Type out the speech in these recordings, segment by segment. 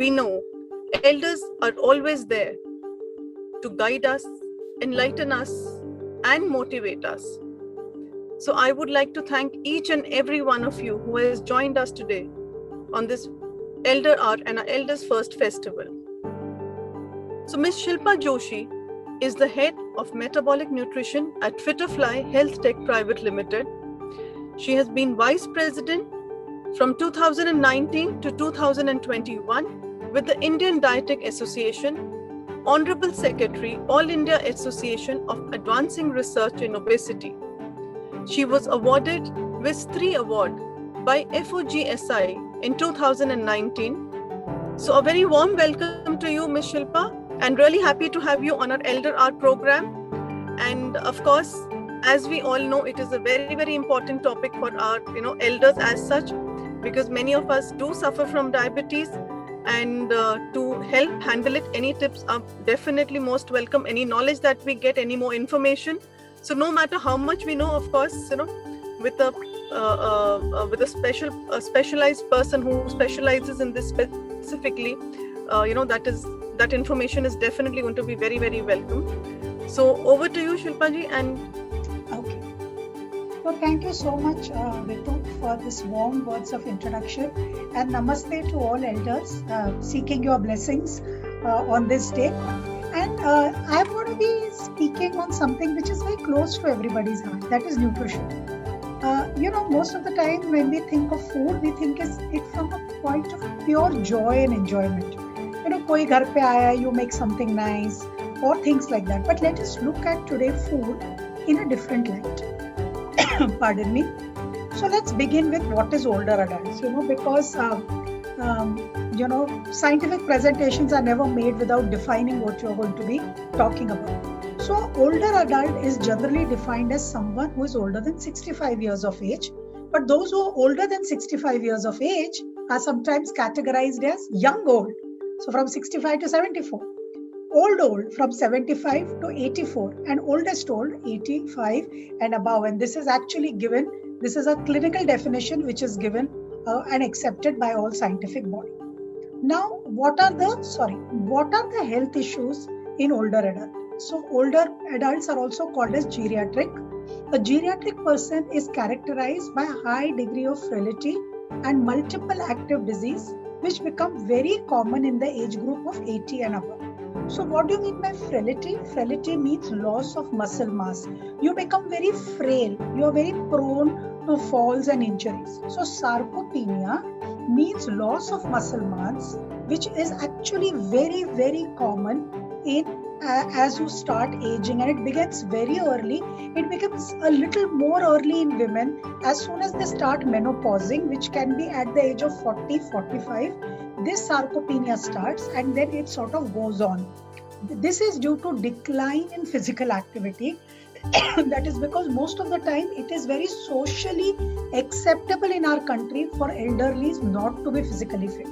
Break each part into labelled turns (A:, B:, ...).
A: we know elders are always there to guide us, enlighten us, and motivate us. So I would like to thank each and every one of you who has joined us today on this Elder Art and our Elders First Festival. So Ms. Shilpa Joshi is the head of Metabolic Nutrition at Fitterfly Health Tech Private Limited. She has been Vice President from 2019 to 2021 with the Indian Dietetic Association, Honorable Secretary, All India Association of Advancing Research in Obesity. She was awarded WIS 3 Award by FOGSI in 2019. So a very warm welcome to you, Ms. Shilpa, and really happy to have you on our Elder Art program. And of course, as we all know, it is a very, very important topic for our elders as such, because many of us do suffer from diabetes, and to help handle it, any tips are definitely most welcome. Any knowledge that we get, any more information. So no matter how much we know, of course, with a specialized person who specializes in this specifically, that information is definitely going to be very, very welcome. So over to you, Shilpa ji. And
B: okay. So thank you so much, Ritu, for this warm words of introduction, and namaste to all elders seeking your blessings on this day. And I'm going to be speaking on something which is very close to everybody's heart, that is nutrition. Most of the time when we think of food, we think it from a point of pure joy and enjoyment. Koi ghar pe aaya, you make something nice, or things like that. But let us look at today food in a different light. Pardon me. So let's begin with what is older adults, because scientific presentations are never made without defining what you're going to be talking about. So older adult is generally defined as someone who is older than 65 years of age. But those who are older than 65 years of age are sometimes categorized as young old. So from 65 to 74. Old from 75 to 84, and oldest old 85 and above. And this is actually given, this is a clinical definition which is given and accepted by all scientific body. Now, what are the health issues in older adults? So older adults are also called as geriatric. A geriatric person is characterized by a high degree of frailty and multiple active disease, which become very common in the age group of 80 and above. So what do you mean by frailty? Frailty means loss of muscle mass. You become very frail. You are very prone to falls and injuries. So sarcopenia means loss of muscle mass, which is actually very, very common in as you start aging, and it begins very early. It becomes a little more early in women as soon as they start menopausing, which can be at the age of 40, 45. This sarcopenia starts and then it sort of goes on. This is due to decline in physical activity. That is because most of the time it is very socially acceptable in our country for elderlies not to be physically fit.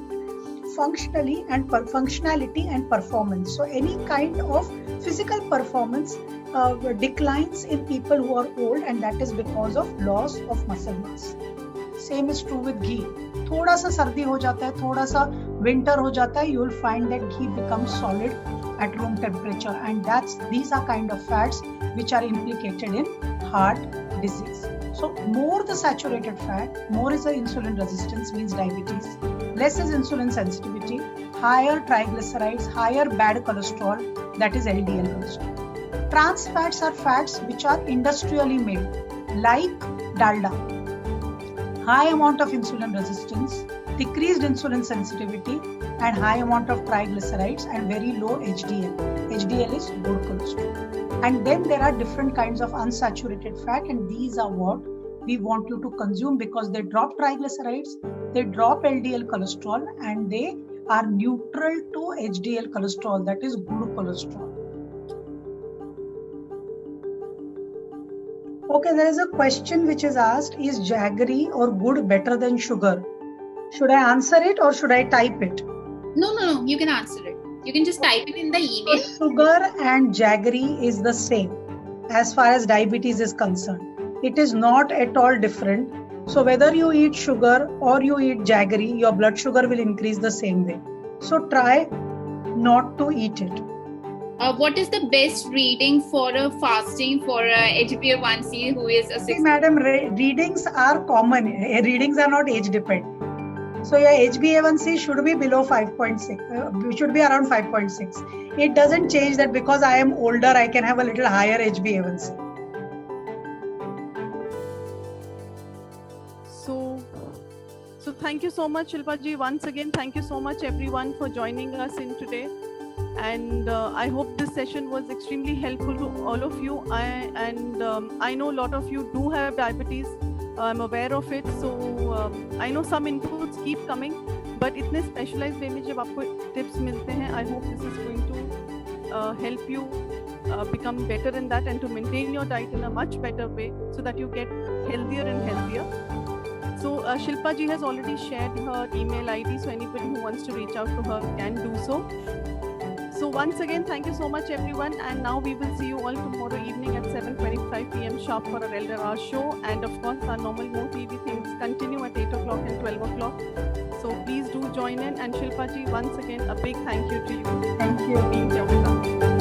B: Functionality and performance. So any kind of physical performance declines in people who are old, and that is because of loss of muscle mass. Same is true with ghee. थोड़ा सा सर्दी हो जाता है, थोड़ा सा winter हो जाता है, you will find that ghee becomes solid at room temperature, and these are kind of fats which are implicated in heart disease. So more the saturated fat, more is the insulin resistance, means diabetes. Less is insulin sensitivity, higher triglycerides, higher bad cholesterol, that is LDL cholesterol. Trans fats are fats which are industrially made, like dalda. High amount of insulin resistance, decreased insulin sensitivity, and high amount of triglycerides and very low HDL. HDL is good cholesterol. And then there are different kinds of unsaturated fat, and these are what we want you to consume because they drop triglycerides, they drop LDL cholesterol, and they are neutral to HDL cholesterol, that is good cholesterol. Okay, there is a question which is asked, is jaggery or gur better than sugar? Should I answer it or should I type it?
C: No, you can answer it. You can just type it in the email.
B: So sugar and jaggery is the same as far as diabetes is concerned. It is not at all different. So whether you eat sugar or you eat jaggery, your blood sugar will increase the same way. So try not to eat it.
C: What is the best reading for a fasting for a HbA1c who is a
B: See,
C: 6?
B: madam, readings are common. Readings are not age dependent. So your HbA1c should be below 5.6. Should be around 5.6. It doesn't change that because I am older, I can have a little higher HbA1c.
A: So thank you so much, Shilpa ji. Once again, thank you so much, everyone, for joining us in today. And I hope this session was extremely helpful to all of you. I know a lot of you do have diabetes. I'm aware of it. So I know some inputs keep coming, but इतने specialized way में जब आपको tips मिलते हैं, I hope this is going to help you become better in that and to maintain your diet in a much better way so that you get healthier and healthier. So Shilpa ji has already shared her email ID, so anybody who wants to reach out to her can do so. So once again, thank you so much, everyone. And now we will see you all tomorrow evening at 7:25 p.m. sharp for our Elder Hour show. And of course, our normal Mo TV things continue at 8 o'clock and 12 o'clock. So please do join in. And Shilpa ji, once again, a big thank you to you.
B: Thank you.
A: For being here with us.